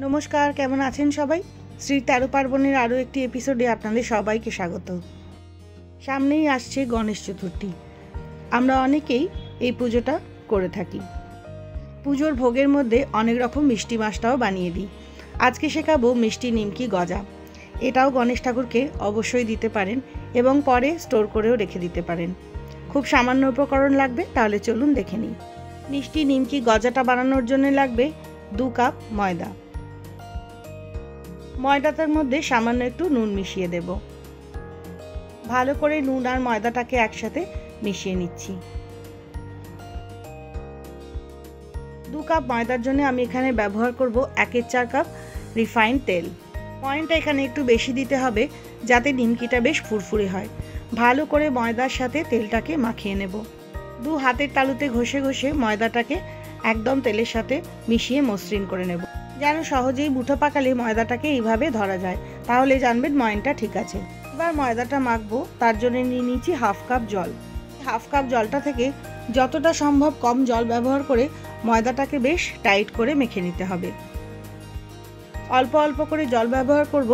নমস্কার, কেমন আছেন সবাই? শ্রী তেরো পার্বণের আরও একটি এপিসোডে আপনাদের সবাইকে স্বাগত। সামনেই আসছে গণেশ চতুর্থী। আমরা অনেকেই এই পুজোটা করে থাকি। পুজোর ভোগের মধ্যে অনেক রকম মিষ্টি মাছটাও বানিয়ে দিই। আজকে শেখাবো মিষ্টি নিমকি গজা। এটাও গণেশ ঠাকুরকে অবশ্যই দিতে পারেন এবং পরে স্টোর করেও রেখে দিতে পারেন। খুব সামান্য উপকরণ লাগবে, তাহলে চলুন দেখে নিই। মিষ্টি নিমকি গজাটা বানানোর জন্য লাগবে 2 কাপ ময়দা। ময়দাটার মধ্যে সামান্য একটু নুন মিশিয়ে দেব। ভালো করে নুন আর ময়দাটাকে একসাথে মিশিয়ে নিচ্ছি। 2 কাপ ময়দার জন্য আমি এখানে ব্যবহার করব 1/4 কাপ রিফাইন্ড তেল। পয়েন্টটা এখানে একটু বেশি দিতে হবে যাতে নিমকিটা বেশ ফুরফুরে হয়। ভালো করে ময়দার সাথে তেলটাকে মাখিয়ে নেব। 2 হাতের তালুতে ঘষে ঘষে ময়দাটাকে একদম তেলের সাথে মিশিয়ে মসৃণ করে নেব, যেন সহজেই মুঠো পাকালে ময়দাটাকে এইভাবে ধরা যায়, তাহলে জানবেন ময়নটা ঠিক আছে। এবার ময়দাটা মাখবো, তার জন্য নিয়ে নিয়েছি 1/2 কাপ জল। 1/2 কাপ জলটা থেকে যতটা সম্ভব কম জল ব্যবহার করে ময়দাটাকে বেশ টাইট করে মেখে নিতে হবে। অল্প অল্প করে জল ব্যবহার করব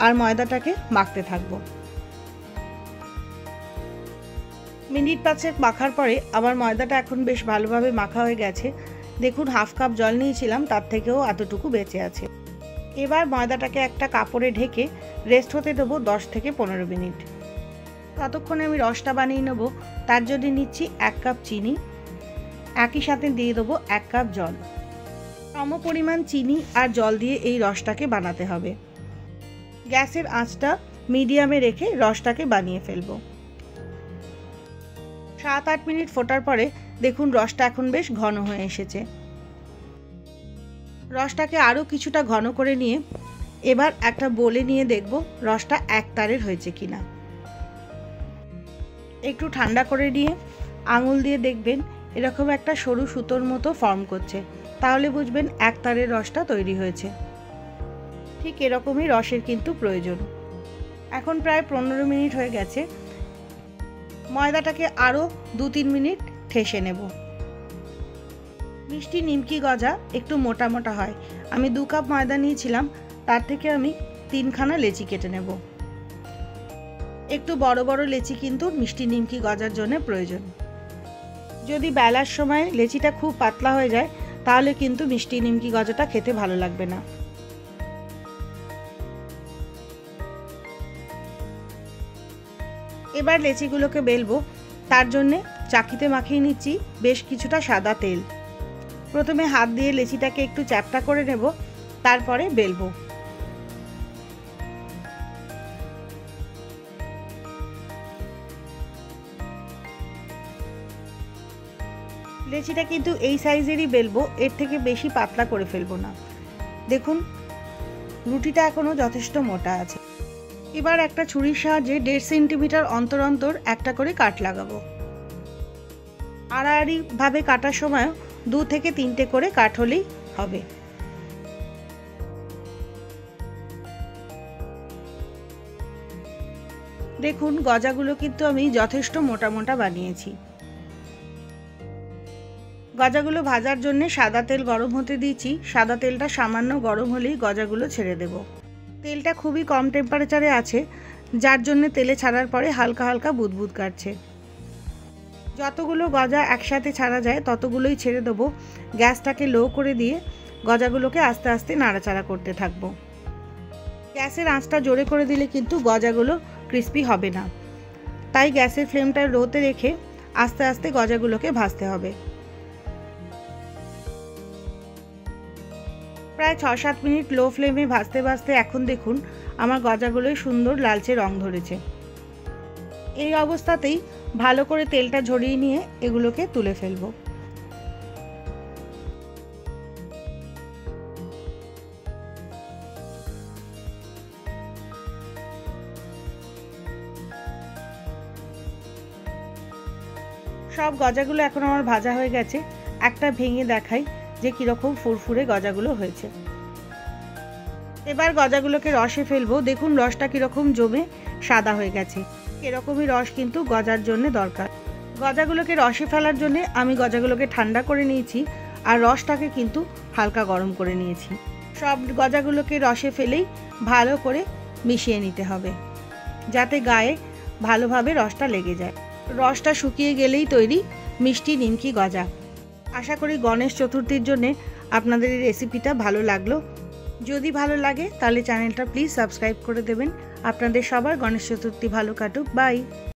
আর ময়দাটাকে মাখতে থাকবো। মিনিট 5 মাখার পরে আমার ময়দাটা এখন বেশ ভালোভাবে মাখা হয়ে গেছে। দেখুন 1/2 কাপ জল নিয়েছিলাম, তার থেকেও এতটুকু বেঁচে আছে। এবার ময়দাটাকে একটা কাপড়ে ঢেকে রেস্ট হতে দেবো 10 থেকে 15 মিনিট। ততক্ষণে আমি রসটা বানিয়ে নেব। তার জন্য নিচ্ছি 1 কাপ চিনি, একই সাথে দিয়ে দেবো 1 কাপ জল। সম পরিমাণ চিনি আর জল দিয়ে এই রসটাকে বানাতে হবে। গ্যাসের আঁচটা মিডিয়ামে রেখে রসটাকে বানিয়ে ফেলবো। 7-8 মিনিট ফোটার পরে দেখুন রসটা এখন বেশ ঘন হয়ে এসেছে। রসটাকে আরও কিছুটা ঘন করে নিয়ে এবার একটা বোলে নিয়ে দেখব রসটা এক তারের হয়েছে কিনা। একটু ঠান্ডা করে নিয়ে আঙুল দিয়ে দেখবেন এরকম একটা সরু সুতোর মতো ফর্ম করছে, তাহলে বুঝবেন এক তারের রসটা তৈরি হয়েছে। ঠিক এরকমই রসের কিন্তু প্রয়োজন। এখন প্রায় 15 মিনিট হয়ে গেছে। ময়দাটাকে আরও 2-3 মিনিট ঠেসে নেব। মিষ্টি নিমকি গজা একটু মোটা মোটা হয়। আমি 2 কাপ ময়দা নিয়েছিলাম, তার থেকে আমি 3খানা লেচি কেটে নেব। একটু বড় বড় লেচি কিন্তু মিষ্টি নিমকি গজার জন্য প্রয়োজন। যদি বেলার সময় লেচিটা খুব পাতলা হয়ে যায় তাহলে কিন্তু মিষ্টি নিমকি গজাটা খেতে ভালো লাগবে না। এবার লেচিগুলোকে বেলবো, তার জন্যে চাকিতে মাখিয়ে নিচ্ছি বেশ কিছুটা সাদা তেল। প্রথমে হাত দিয়ে লেচিটাকে একটু চ্যাপ্টা করে নেব, তারপরে বেলবো। লেচিটা কিন্তু এই সাইজেরই বেলবো, এর থেকে বেশি পাতলা করে ফেলবো না। দেখুন রুটিটা এখনো যথেষ্ট মোটা আছে। এবার একটা ছুরির সাহায্যে 1.5 সেন্টিমিটার অন্তর অন্তর একটা করে কাট লাগাবো। আড়াআড়ি ভাবে কাটার সময় 2 থেকে 3টে করে কাট হলেই হবে। দেখুন গজাগুলো কিন্তু আমি যথেষ্ট মোটা মোটা বানিয়েছি। গজাগুলো ভাজার জন্য সাদা তেল গরম হতে দিয়েছি। সাদা তেলটা সামান্য গরম হলেই গজাগুলো ছেড়ে দেব। তেলটা খুবই কম টেম্পারেচারে আছে, যার জন্য তেলে ছাড়ার পরে হালকা হালকা বুদবুদ কাটছে। যতগুলো গজা একসাথে ছাড়া যায় ততগুলোই ছেড়ে দেবো। গ্যাসটাকে লো করে দিয়ে গজাগুলোকে আস্তে আস্তে নাড়াচাড়া করতে থাকবো। গ্যাসের আঁচটা জোরে করে দিলে কিন্তু গজাগুলো ক্রিস্পি হবে না, তাই গ্যাসের ফ্লেমটা লোতে রেখে আস্তে আস্তে গজাগুলোকে ভাজতে হবে। প্রায় 6-7 মিনিট লো ফ্লেমে ভাজতে ভাজতে এখন দেখুন আমার গজাগুলোই সুন্দর লালচে রং ধরেছে। এই অবস্থাতেই ভালো করে তেলটা ঝরিয়ে নিয়ে এগুলোকে তুলে ফেলবো। সব গজাগুলো এখন আমার ভাজা হয়ে গেছে। একটা ভেঙে দেখাই যে কীরকম ফুরফুরে গজাগুলো হয়েছে। এবার গজাগুলোকে রসে ফেলবো। দেখুন রসটা কীরকম জমে সাদা হয়ে গেছে। এরকমই রস কিন্তু গজার জন্য দরকার। গজাগুলোকে রসে ফেলার জন্য আমি গজাগুলোকে ঠান্ডা করে নিয়েছি আর রসটাকে কিন্তু হালকা গরম করে নিয়েছি। সব গজাগুলোকে রসে ফেলেই ভালো করে মিশিয়ে নিতে হবে, যাতে গায়ে ভালোভাবে রসটা লেগে যায়। রসটা শুকিয়ে গেলেই তৈরি মিষ্টি নিমকি গজা। আশা করি গণেশ চতুর্থীর জন্যে আপনাদের এই রেসিপিটা ভালো লাগলো। যদি ভালো লাগে তাহলে চ্যানেলটা প্লিজ সাবস্ক্রাইব করে দেবেন। আপনাদের সবার গণেশ চতুর্থী ভালো কাটুক। বাই।